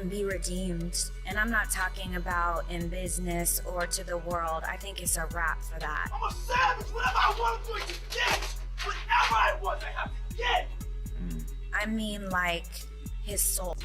and be redeemed. And I'm not talking about in business or to the world. I think it's a wrap for that. I'm a savage. Whatever I want, I'm going to get. Whatever I want, I have to get. I mean, like, his soul.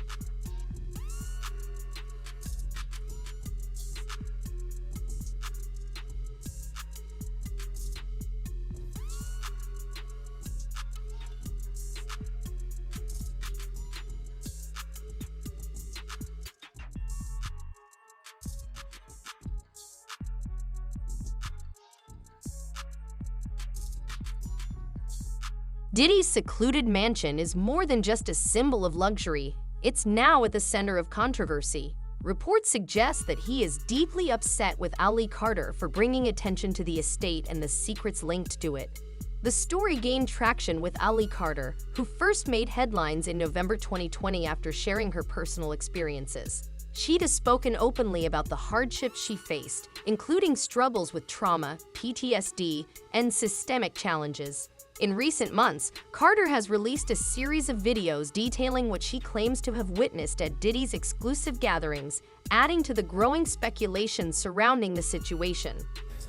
Diddy's secluded mansion is more than just a symbol of luxury. It's now at the center of controversy. Reports suggest that he is deeply upset with Ali Carter for bringing attention to the estate and the secrets linked to it. The story gained traction with Ali Carter, who first made headlines in November 2020 after sharing her personal experiences. She'd spoken openly about the hardships she faced, including struggles with trauma, PTSD, and systemic challenges. In recent months, Carter has released a series of videos detailing what she claims to have witnessed at Diddy's exclusive gatherings, adding to the growing speculation surrounding the situation.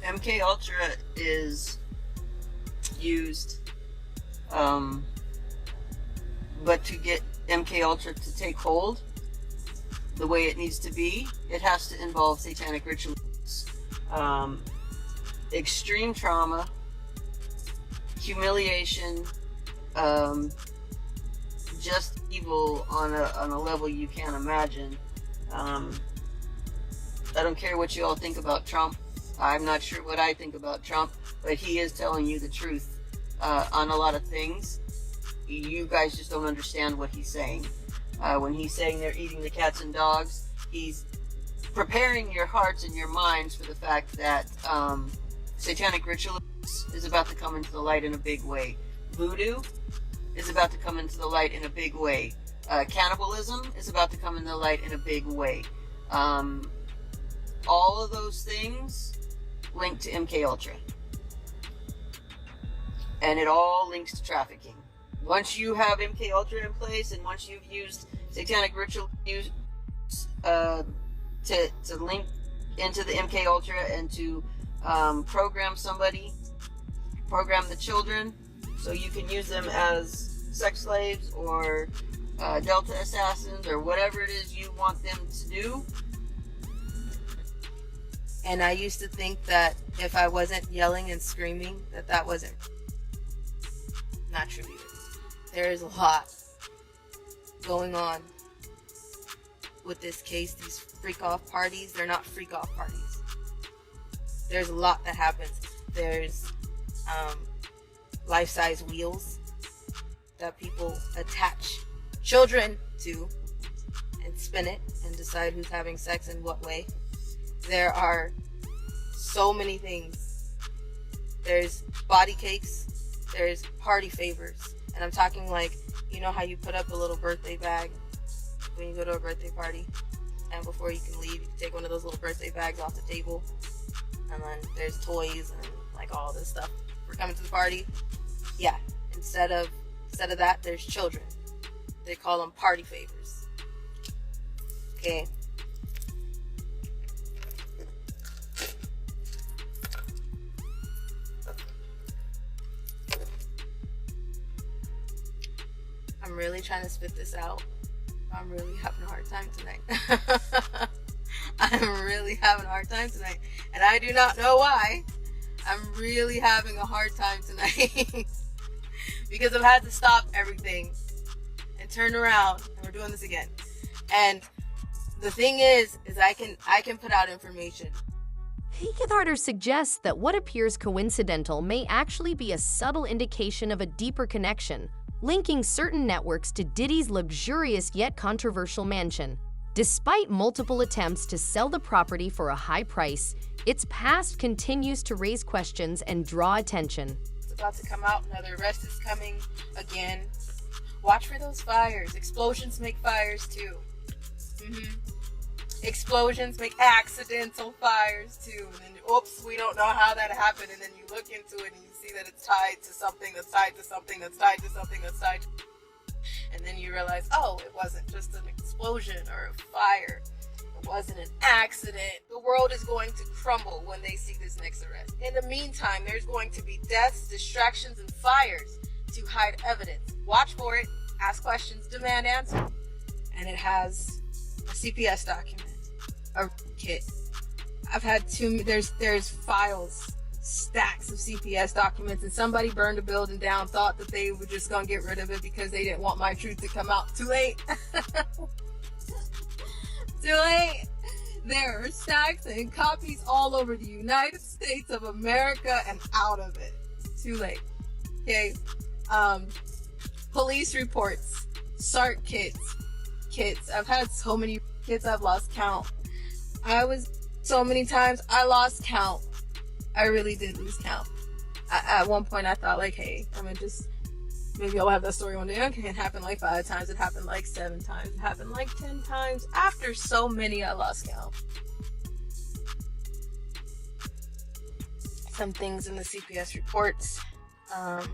MK Ultra is used, but to get MK Ultra to take hold the way it needs to be, it has to involve satanic rituals, extreme trauma, humiliation, just evil on a level you can't imagine. I don't care what you all think about Trump. I'm not sure what I think about Trump, but he is telling you the truth on a lot of things. You guys just don't understand what he's saying. When he's saying they're eating the cats and dogs, he's preparing your hearts and your minds for the fact that satanic rituals is about to come into the light in a big way. Voodoo is about to come into the light in a big way. Cannibalism is about to come into the light in a big way. All of those things link to MK Ultra, and it all links to trafficking. Once you have MK Ultra in place, and once you've used satanic ritual to link into the MK Ultra and to program somebody, program the children, so you can use them as sex slaves or Delta assassins or whatever it is you want them to do. And I used to think that if I wasn't yelling and screaming, that wasn't not true either. There is a lot going on with this case. These freak-off parties, they're not freak-off parties. There's a lot that happens. There's life-size wheels that people attach children to and spin it and decide who's having sex in what way. There are so many things. There's body cakes, there's party favors, and I'm talking like, you know how you put up a little birthday bag when you go to a birthday party, and before you can leave, you can take one of those little birthday bags off the table, and then there's toys and like all this stuff for coming to the party. Yeah, instead of that, there's children. They call them party favors. Okay. I'm really trying to spit this out. I'm really having a hard time tonight. I'm really having a hard time tonight. And I do not know why. I'm really having a hard time tonight. Because I've had to stop everything and turn around, and we're doing this again. And the thing is I can put out information. Carter suggests that what appears coincidental may actually be a subtle indication of a deeper connection, linking certain networks to Diddy's luxurious yet controversial mansion. Despite multiple attempts to sell the property for a high price, its past continues to raise questions and draw attention. It's about to come out, another arrest is coming again. Watch for those fires. Explosions make fires too. Explosions make accidental fires too. And then, oops, we don't know how that happened. And then you look into it and you see that it's tied to something that's tied to something that's tied to something that's tied to... And then you realize, oh, it wasn't just an explosion or a fire. It wasn't an accident. The world is going to crumble when they see this next arrest. In the meantime, there's going to be deaths, distractions, and fires to hide evidence. Watch for it, ask questions, demand answers. And it has a CPS document, a kit. I've had there's files, stacks of CPS documents, and somebody burned a building down, thought that they were just gonna get rid of it because they didn't want my truth to come out. Too late. Too late. There are stacks and copies all over the United States of America and out of it. Too late. Okay. Police reports, SART kits. I've had so many kits I've lost count. So many times I lost count. I really did lose count. At one point I thought like, hey, I'm gonna just, maybe I'll have that story one day. Okay, it happened like 5 times. It happened like 7 times. It happened like 10 times. After so many, I lost count. Some things in the CPS reports. And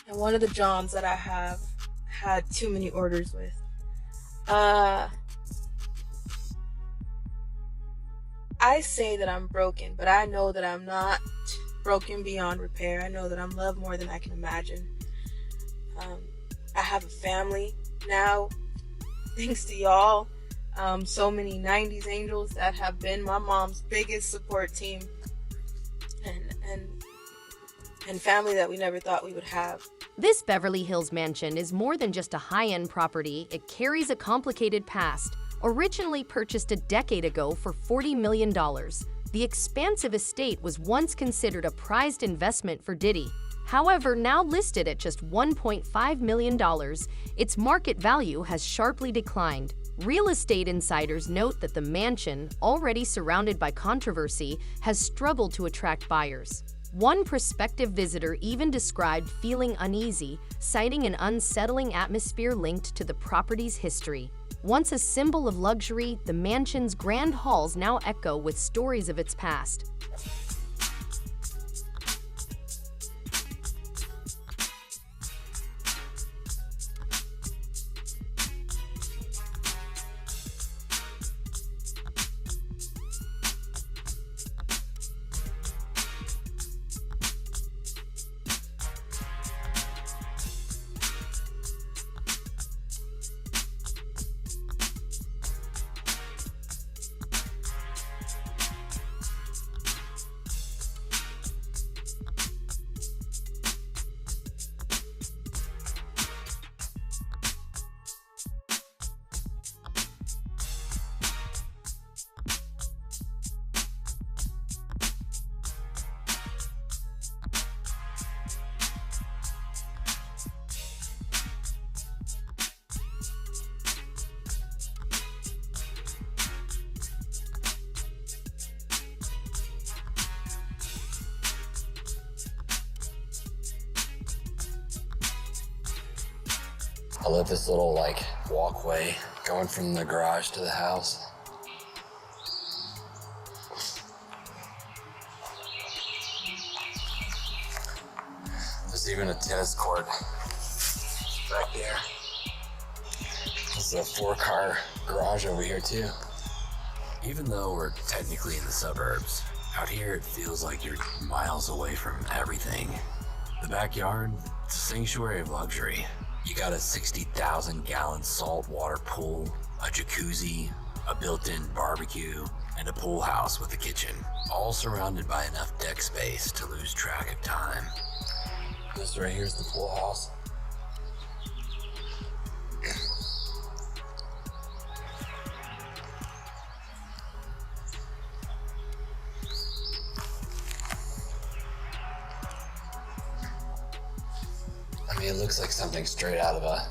one of the Johns that I have had too many orders with. I say that I'm broken, but I know that I'm not broken beyond repair. I know that I'm loved more than I can imagine. I have a family now, thanks to y'all. So many 90s angels that have been my mom's biggest support team, and family that we never thought we would have. This Beverly Hills mansion is more than just a high-end property. It carries a complicated past. Originally purchased a decade ago for $40 million, the expansive estate was once considered a prized investment for Diddy. However, now listed at just $1.5 million, its market value has sharply declined. Real estate insiders note that the mansion, already surrounded by controversy, has struggled to attract buyers. One prospective visitor even described feeling uneasy, citing an unsettling atmosphere linked to the property's history. Once a symbol of luxury, the mansion's grand halls now echo with stories of its past. I love this little walkway going from the garage to the house. There's even a tennis court back there. There's a 4-car garage over here too. Even though we're technically in the suburbs, out here it feels like you're miles away from everything. The backyard, it's a sanctuary of luxury. You got a 60,000-gallon saltwater pool, a jacuzzi, a built-in barbecue, and a pool house with a kitchen, all surrounded by enough deck space to lose track of time. This right here is the pool house. I mean, it looks like something straight out of a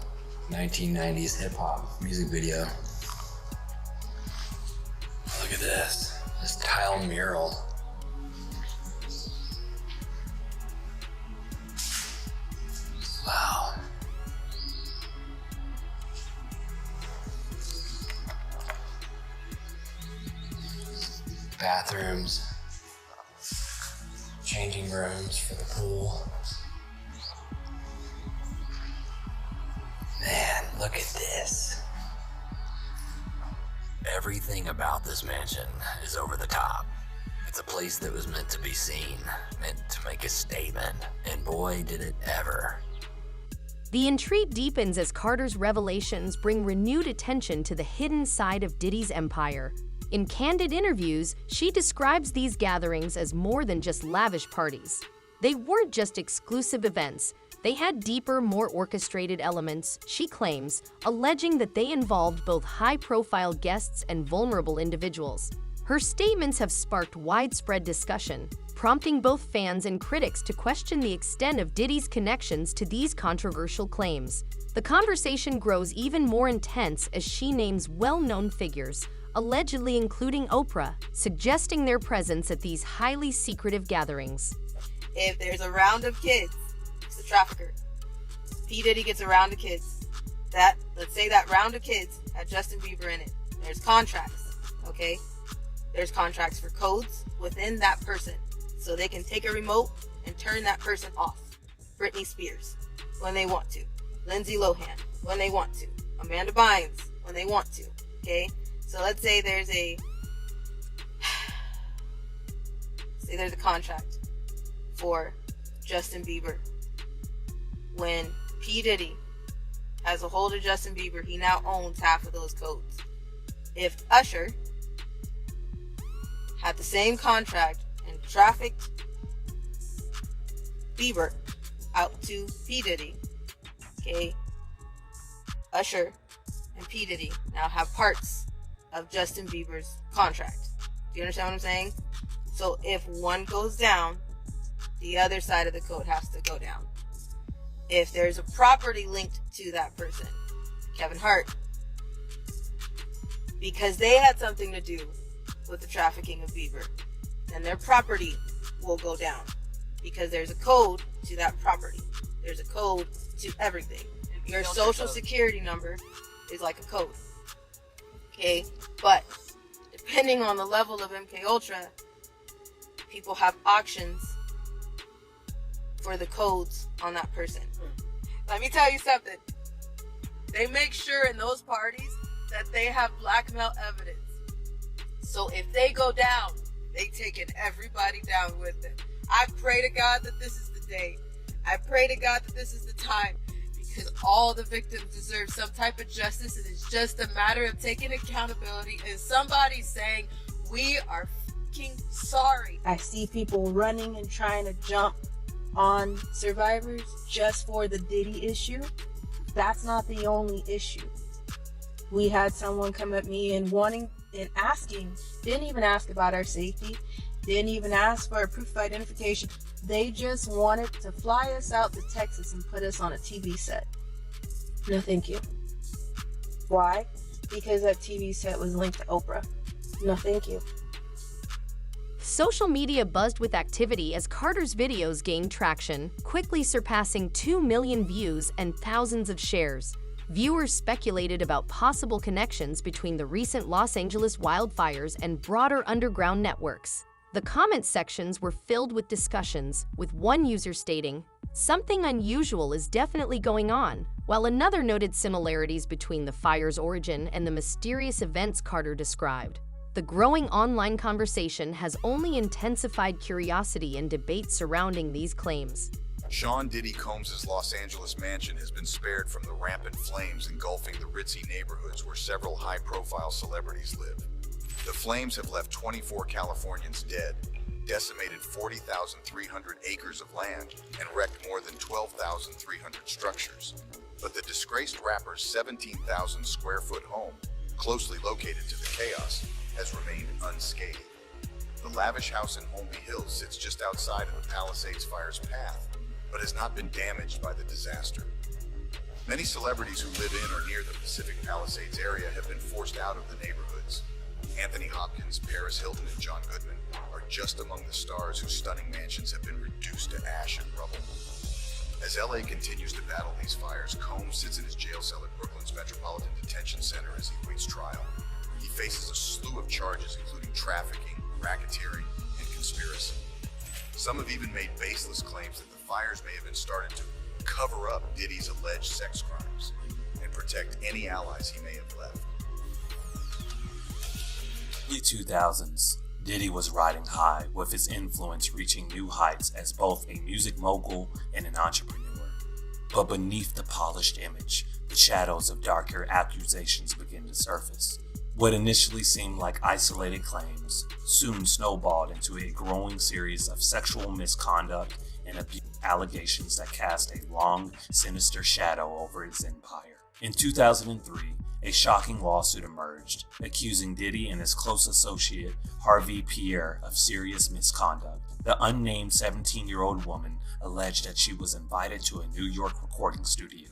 1990s hip-hop music video. Look at this tile mural. Wow. Bathrooms, changing rooms for the pool. Look at this. Everything about this mansion is over the top. It's a place that was meant to be seen, meant to make a statement, and boy, did it ever. The intrigue deepens as Carter's revelations bring renewed attention to the hidden side of Diddy's empire. In candid interviews, she describes these gatherings as more than just lavish parties. They weren't just exclusive events. They had deeper, more orchestrated elements, she claims, alleging that they involved both high-profile guests and vulnerable individuals. Her statements have sparked widespread discussion, prompting both fans and critics to question the extent of Diddy's connections to these controversial claims. The conversation grows even more intense as she names well-known figures, allegedly including Oprah, suggesting their presence at these highly secretive gatherings. If there's a round of kids, it's a trafficker. P. Diddy gets a round of kids. Let's say that round of kids had Justin Bieber in it. There's contracts, okay? There's contracts for codes within that person. So they can take a remote and turn that person off. Britney Spears, when they want to. Lindsay Lohan, when they want to. Amanda Bynes, when they want to, okay? So let's say there's a contract for Justin Bieber. When P. Diddy has a hold of Justin Bieber, he now owns half of those codes. If Usher had the same contract and trafficked Bieber out to P. Diddy, okay, Usher and P. Diddy now have parts of Justin Bieber's contract. Do you understand what I'm saying? So if one goes down, the other side of the code has to go down. If there's a property linked to that person, Kevin Hart, because they had something to do with the trafficking of Bieber, then their property will go down because there's a code to that property. There's a code to everything. Your social security number is like a code. Okay? But depending on the level of MK Ultra, people have auctions for the codes on that person. Let me tell you something. They make sure in those parties that they have blackmail evidence. So if they go down, they taking everybody down with them. I pray to God that this is the day. I pray to God that this is the time, because all the victims deserve some type of justice, and it's just a matter of taking accountability and somebody saying, we are fucking sorry. I see people running and trying to jump on survivors just for the Diddy issue. That's not the only issue. We had someone come at me and asking, didn't even ask about our safety, didn't even ask for a proof of identification. They just wanted to fly us out to Texas and put us on a TV set. No, thank you. Why? Because that TV set was linked to Oprah. No, thank you. Social media buzzed with activity as Carter's videos gained traction, quickly surpassing 2 million views and thousands of shares. Viewers speculated about possible connections between the recent Los Angeles wildfires and broader underground networks. The comment sections were filled with discussions, with one user stating, "Something unusual is definitely going on," while another noted similarities between the fire's origin and the mysterious events Carter described. The growing online conversation has only intensified curiosity and debate surrounding these claims. Sean Diddy Combs' Los Angeles mansion has been spared from the rampant flames engulfing the ritzy neighborhoods where several high-profile celebrities live. The flames have left 24 Californians dead, decimated 40,300 acres of land, and wrecked more than 12,300 structures. But the disgraced rapper's 17,000 square foot home, closely located to the chaos, has remained unscathed. The lavish house in Holmby Hills sits just outside of the Palisades fire's path, but has not been damaged by the disaster. Many celebrities who live in or near the Pacific Palisades area have been forced out of the neighborhoods. Anthony Hopkins, Paris Hilton, and John Goodman are just among the stars whose stunning mansions have been reduced to ash and rubble. As LA continues to battle these fires, Combs sits in his jail cell at Brooklyn's Metropolitan Detention Center as he awaits trial. He faces a slew of charges including trafficking, racketeering, and conspiracy. Some have even made baseless claims that the fires may have been started to cover up Diddy's alleged sex crimes and protect protect any allies he may have left. Early 2000s, Diddy was riding high, with his influence reaching new heights as both a music mogul and an entrepreneur. But beneath the polished image, the shadows of darker accusations began to surface. What initially seemed like isolated claims soon snowballed into a growing series of sexual misconduct and abuse allegations that cast a long, sinister shadow over his empire. In 2003, a shocking lawsuit emerged, accusing Diddy and his close associate Harvey Pierre of serious misconduct. The unnamed 17-year-old woman alleged that she was invited to a New York recording studio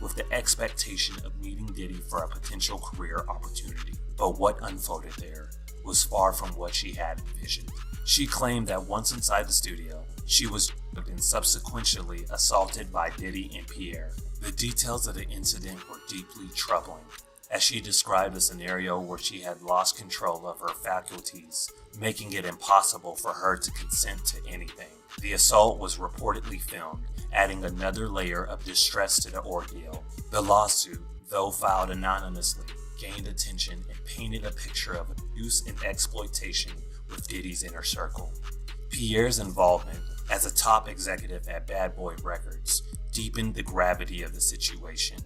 with the expectation of meeting Diddy for a potential career opportunity. But what unfolded there was far from what she had envisioned. She claimed that once inside the studio, she was drugged and subsequently assaulted by Diddy and Pierre. The details of the incident were deeply troubling, as she described a scenario where she had lost control of her faculties, making it impossible for her to consent to anything. The assault was reportedly filmed, adding another layer of distress to the ordeal. The lawsuit, though filed anonymously, gained attention and painted a picture of abuse and exploitation with Diddy's inner circle. Pierre's involvement as a top executive at Bad Boy Records deepened the gravity of the situation,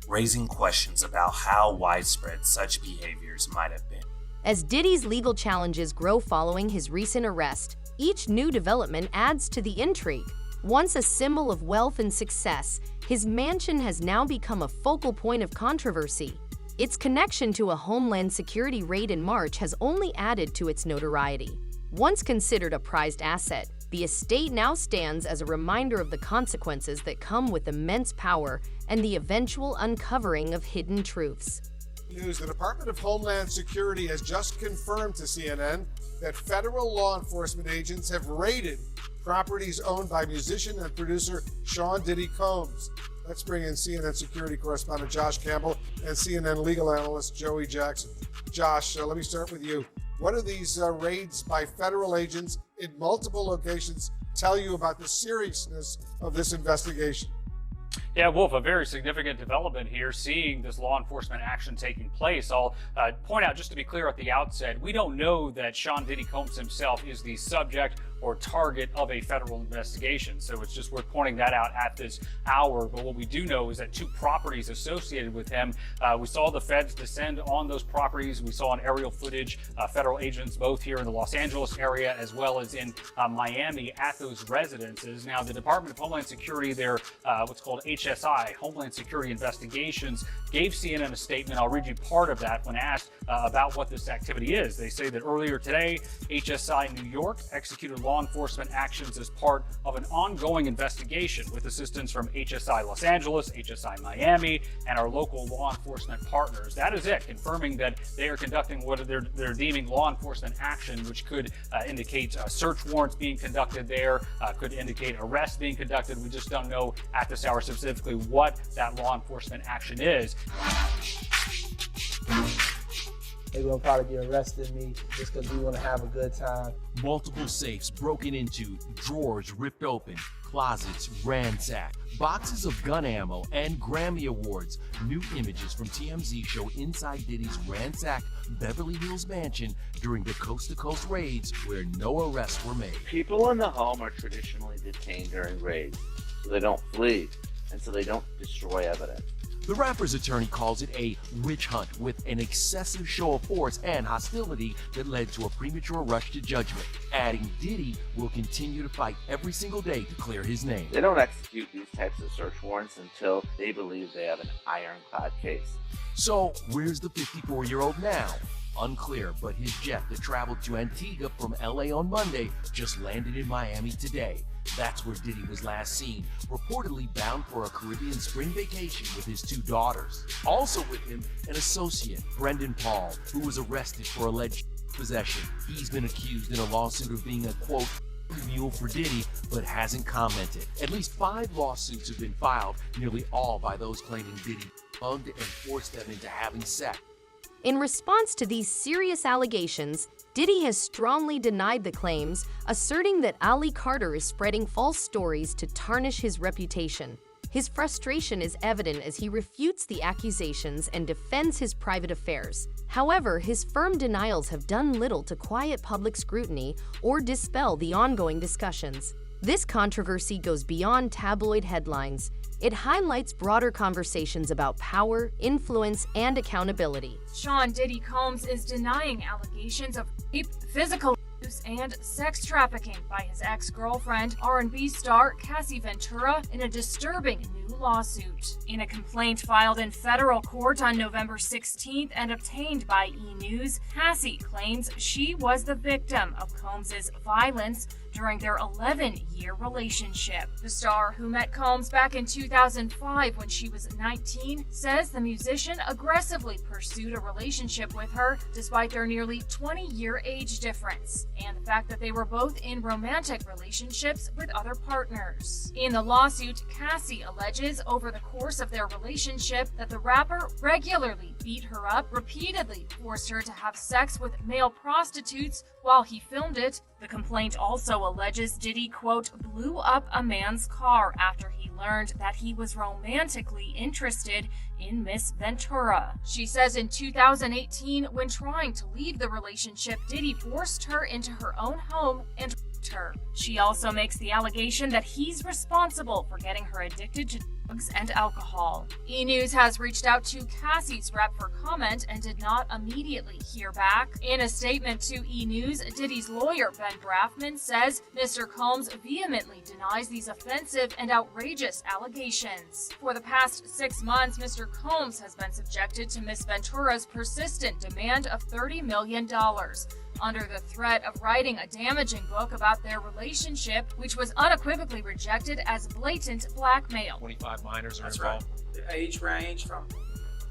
raising questions about how widespread such behaviors might have been. As Diddy's legal challenges grow following his recent arrest, each new development adds to the intrigue. Once a symbol of wealth and success, his mansion has now become a focal point of controversy. Its connection to a Homeland Security raid in March has only added to its notoriety. Once considered a prized asset, the estate now stands as a reminder of the consequences that come with immense power and the eventual uncovering of hidden truths. News: the Department of Homeland Security has just confirmed to CNN that federal law enforcement agents have raided properties owned by musician and producer Sean Diddy Combs. Let's bring in CNN security correspondent Josh Campbell and CNN legal analyst Joey Jackson. Josh, let me start with you. What do these raids by federal agents in multiple locations tell you about the seriousness of this investigation? Yeah, Wolf, a very significant development here, seeing this law enforcement action taking place. I'll point out, just to be clear at the outset, we don't know that Sean Diddy Combs himself is the subject or target of a federal investigation. So it's just worth pointing that out at this hour. But what we do know is that two properties associated with him, we saw the feds descend on those properties. We saw on aerial footage, federal agents both here in the Los Angeles area as well as in Miami at those residences. Now, the Department of Homeland Security, their what's called HSI, Homeland Security Investigations, gave CNN a statement. I'll read you part of that when asked about what this activity is. They say that earlier today, HSI New York executed law enforcement actions as part of an ongoing investigation with assistance from HSI Los Angeles, HSI Miami, and our local law enforcement partners. That is it, confirming that they are conducting what they're deeming law enforcement action, which could indicate search warrants being conducted there, could indicate arrests being conducted. We just don't know at this hour specifically what that law enforcement action is. They're gonna probably be arresting me just because we want to have a good time. Multiple safes broken into, drawers ripped open, closets ransacked, boxes of gun ammo, and Grammy Awards. New images from TMZ show inside Diddy's ransacked Beverly Hills mansion during the coast-to-coast raids where no arrests were made. People in the home are traditionally detained during raids, so they don't flee and so they don't destroy evidence. The rapper's attorney calls it a witch hunt with an excessive show of force and hostility that led to a premature rush to judgment, adding Diddy will continue to fight every single day to clear his name. They don't execute these types of search warrants until they believe they have an ironclad case. So, where's the 54-year-old now? Unclear, but his jet that traveled to Antigua from LA on Monday just landed in Miami today. That's where Diddy was last seen, reportedly bound for a Caribbean spring vacation with his two daughters. Also with him, an associate, Brendan Paul, who was arrested for alleged possession. He's been accused in a lawsuit of being a, quote, mule for Diddy, but hasn't commented. At least 5 lawsuits have been filed, nearly all by those claiming Diddy bugged and forced them into having sex. In response to these serious allegations, Diddy has strongly denied the claims, asserting that Ali Carter is spreading false stories to tarnish his reputation. His frustration is evident as he refutes the accusations and defends his private affairs. However, his firm denials have done little to quiet public scrutiny or dispel the ongoing discussions. This controversy goes beyond tabloid headlines. It highlights broader conversations about power, influence, and accountability. Sean Diddy Combs is denying allegations of rape, physical abuse, and sex trafficking by his ex-girlfriend, R&B star Cassie Ventura, in a disturbing new lawsuit. In a complaint filed in federal court on November 16th and obtained by E! News, Cassie claims she was the victim of Combs' violence during their 11-year relationship. The star, who met Combs back in 2005 when she was 19, says the musician aggressively pursued a relationship with her despite their nearly 20-year age difference, and the fact that they were both in romantic relationships with other partners. In the lawsuit, Cassie alleges over the course of their relationship that the rapper regularly beat her up, repeatedly forced her to have sex with male prostitutes while he filmed it. The complaint also alleges Diddy, quote, blew up a man's car after he learned that he was romantically interested in Miss Ventura. She says in 2018, when trying to leave the relationship, Diddy forced her into her own home and raped her. She also makes the allegation that he's responsible for getting her addicted to drugs and alcohol. E! News has reached out to Cassie's rep for comment and did not immediately hear back. In a statement to E! News, Diddy's lawyer Ben Brafman says Mr. Combs vehemently denies these offensive and outrageous allegations. For the past 6 months, Mr. Combs has been subjected to Miss Ventura's persistent demand of $30 million. Under the threat of writing a damaging book about their relationship, which was unequivocally rejected as blatant blackmail. 25 minors are That's involved. Right. The age range from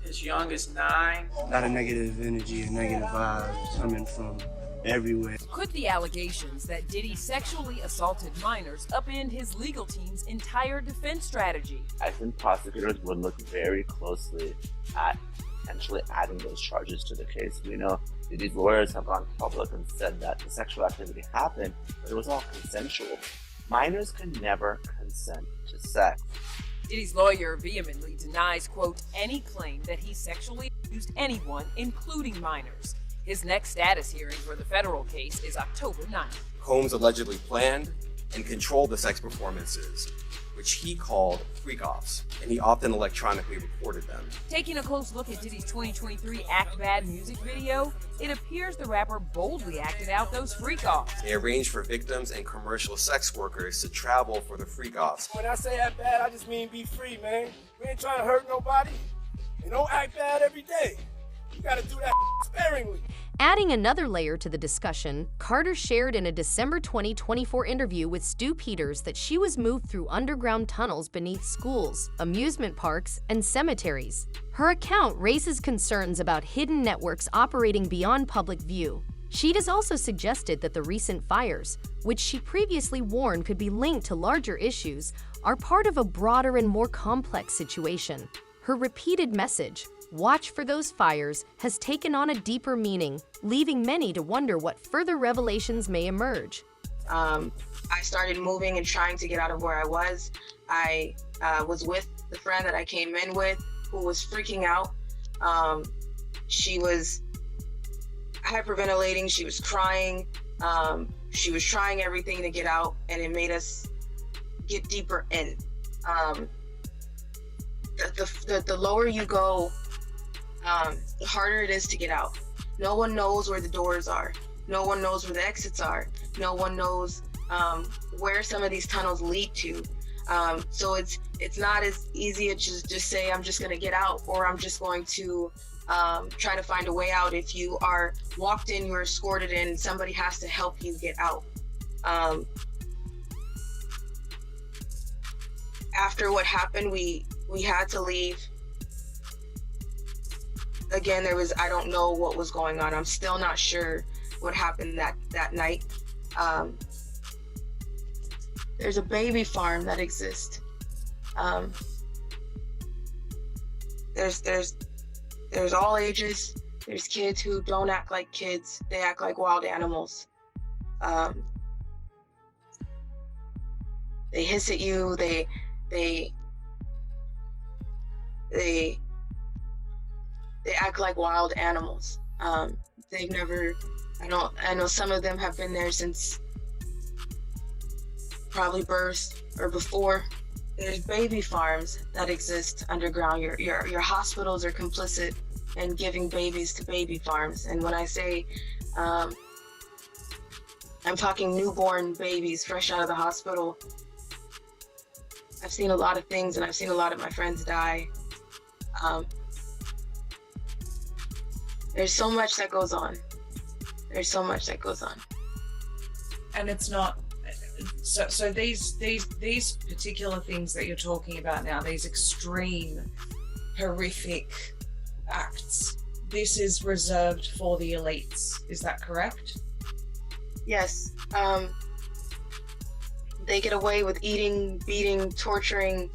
as young as 9. A lot of negative energy and negative vibes coming from everywhere. Could the allegations that Diddy sexually assaulted minors upend his legal team's entire defense strategy? I think prosecutors would look very closely at potentially adding those charges to the case. We know Diddy's lawyers have gone public and said that the sexual activity happened, but it was all consensual. Minors can never consent to sex. Diddy's lawyer vehemently denies, quote, any claim that he sexually abused anyone, including minors. His next status hearing for the federal case is October 9th. Combs allegedly planned and controlled the sex performances, which he called freak-offs, and he often electronically recorded them. Taking a close look at Diddy's 2023 Act Bad music video, it appears the rapper boldly acted out those freak-offs. They arranged for victims and commercial sex workers to travel for the freak-offs. When I say act bad, I just mean be free, man. We ain't trying to hurt nobody. And don't act bad every day. You gotta do that sparingly. Adding another layer to the discussion, Carter shared in a December 2024 interview with Stu Peters that she was moved through underground tunnels beneath schools, amusement parks, and cemeteries. Her account raises concerns about hidden networks operating beyond public view. She has also suggested that the recent fires, which she previously warned could be linked to larger issues, are part of a broader and more complex situation. Her repeated message, "Watch for those fires," has taken on a deeper meaning, leaving many to wonder what further revelations may emerge. I started moving and trying to get out of where I was. I was with the friend that I came in with who was freaking out. She was hyperventilating, she was crying, she was trying everything to get out, and it made us get deeper in. The lower you go, the harder it is to get out. No one knows where the doors are. No one knows where the exits are. No one knows where some of these tunnels lead to. So it's not as easy as just say, I'm just gonna get out, or I'm just going to try to find a way out. If you are walked in, you're escorted in, somebody has to help you get out. After what happened, we had to leave. Again, I don't know what was going on. I'm still not sure what happened that night. There's a baby farm that exists. There's all ages. There's kids who don't act like kids. They act like wild animals. They hiss at you. They they act like wild animals. They've never, I know some of them have been there since probably birth or before. There's baby farms that exist underground. Your hospitals are complicit in giving babies to baby farms. And when I say, I'm talking newborn babies fresh out of the hospital. I've seen a lot of things, and I've seen a lot of my friends die. There's so much that goes on. There's so much that goes on. And it's not, so these particular things that you're talking about now, these extreme, horrific acts, this is reserved for the elites. Is that correct? Yes. They get away with eating, beating, torturing,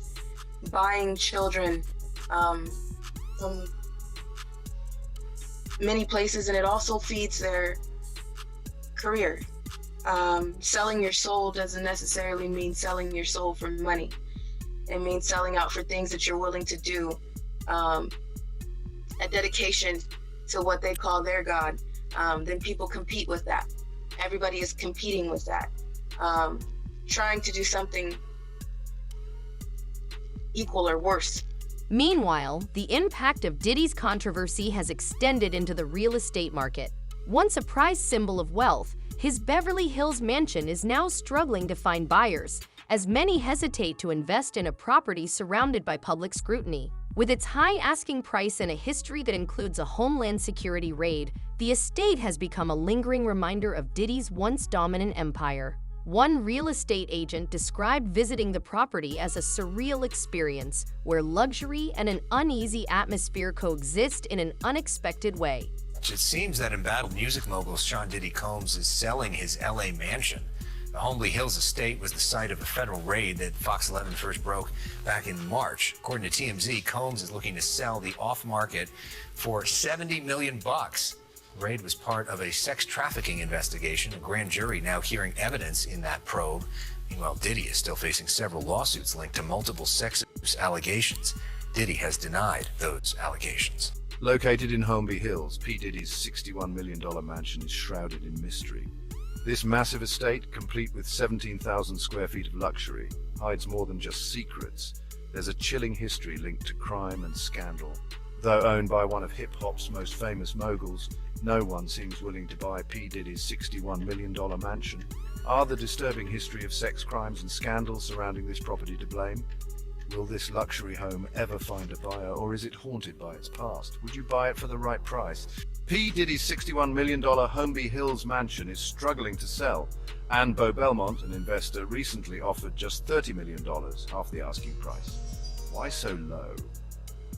buying children from many places, and it also feeds their career. Selling your soul doesn't necessarily mean selling your soul for money. It means selling out for things that you're willing to do, a dedication to what they call their God. Then people compete with that. Everybody is competing with that, trying to do something equal or worse. Meanwhile, the impact of Diddy's controversy has extended into the real estate market. Once a prized symbol of wealth, his Beverly Hills mansion is now struggling to find buyers, as many hesitate to invest in a property surrounded by public scrutiny. With its high asking price and a history that includes a Homeland Security raid, the estate has become a lingering reminder of Diddy's once dominant empire. One real estate agent described visiting the property as a surreal experience where luxury and an uneasy atmosphere coexist in an unexpected way. It seems that embattled music mogul Sean Diddy Combs is selling his LA mansion. The Holmby Hills estate was the site of a federal raid that Fox 11 first broke back in March. According to TMZ, Combs is looking to sell the off-market for $70 million. The raid was part of a sex trafficking investigation, a grand jury now hearing evidence in that probe. Meanwhile, Diddy is still facing several lawsuits linked to multiple sex abuse allegations. Diddy has denied those allegations. Located in Holmby Hills, P. Diddy's $61 million mansion is shrouded in mystery. This massive estate, complete with 17,000 square feet of luxury, hides more than just secrets. There's a chilling history linked to crime and scandal. Though owned by one of hip-hop's most famous moguls, no one seems willing to buy P. Diddy's $61 million mansion. Are the disturbing history of sex crimes and scandals surrounding this property to blame? Will this luxury home ever find a buyer, or is it haunted by its past? Would you buy it for the right price? P. Diddy's $61 million Holmby Hills mansion is struggling to sell, and Bo Belmont, an investor, recently offered just $30 million, half the asking price. Why so low?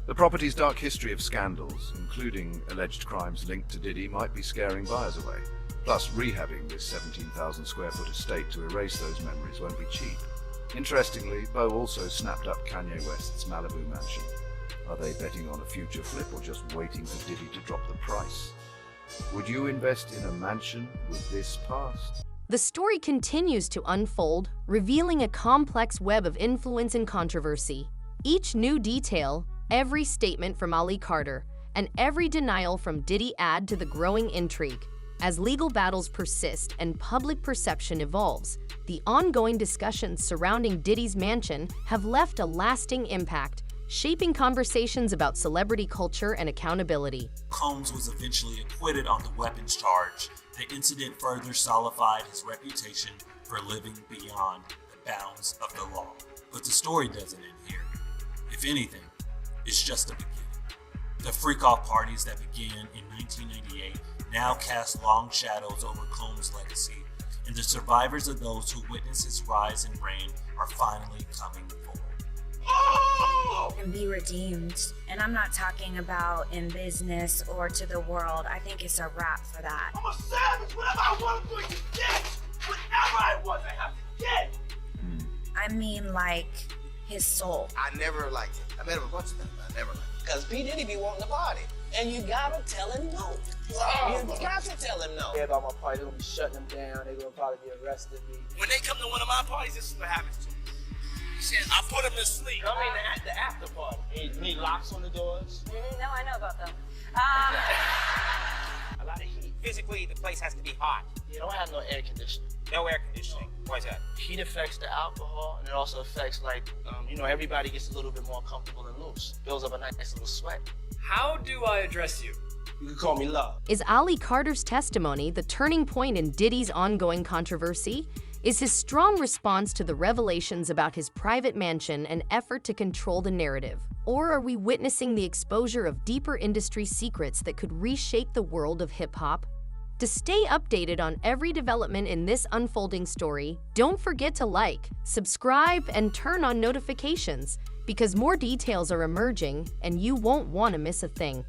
The property's dark history of scandals, including alleged crimes linked to Diddy, might be scaring buyers away. Plus, rehabbing this 17,000 square foot estate to erase those memories won't be cheap. Interestingly, Bo also snapped up Kanye West's Malibu mansion. Are they betting on a future flip or just waiting for Diddy to drop the price? Would you invest in a mansion with this past? The story continues to unfold, revealing a complex web of influence and controversy. Each new detail, every statement from Ali Carter, and every denial from Diddy add to the growing intrigue. As legal battles persist and public perception evolves, the ongoing discussions surrounding Diddy's mansion have left a lasting impact, shaping conversations about celebrity culture and accountability. Combs was eventually acquitted on the weapons charge. The incident further solidified his reputation for living beyond the bounds of the law. But the story doesn't end here. If anything, it's just the beginning. The freak-off parties that began in 1998 now cast long shadows over Combs' legacy, and the survivors of those who witnessed his rise and reign are finally coming forward. And be redeemed. And I'm not talking about in business or to the world. I think it's a wrap for that. I'm a savage. Whatever I want, I'm going to get. Whatever I want, I have to get. I mean, like, his soul. I never liked it. I met him a bunch of times, but I never liked it. Because P. Diddy be wanting to party. And you gotta tell him no. You got to tell him no. Yeah, about my party, they're gonna be shutting them down. They're gonna probably be arresting me. When they come to one of my parties, this is what happens to them. I put him to sleep. I mean, the after party. Need locks on the doors. No, I know about them. A lot of heat. Physically, the place has to be hot. You don't have no air conditioning. No air conditioning. Why is that? Heat affects the alcohol, and it also affects, everybody gets a little bit more comfortable and loose. Builds up a nice little sweat. How do I address you? You can call me Love. Is Ali Carter's testimony the turning point in Diddy's ongoing controversy? Is his strong response to the revelations about his private mansion an effort to control the narrative? Or are we witnessing the exposure of deeper industry secrets that could reshape the world of hip-hop? To stay updated on every development in this unfolding story, don't forget to like, subscribe, and turn on notifications, because more details are emerging and you won't want to miss a thing.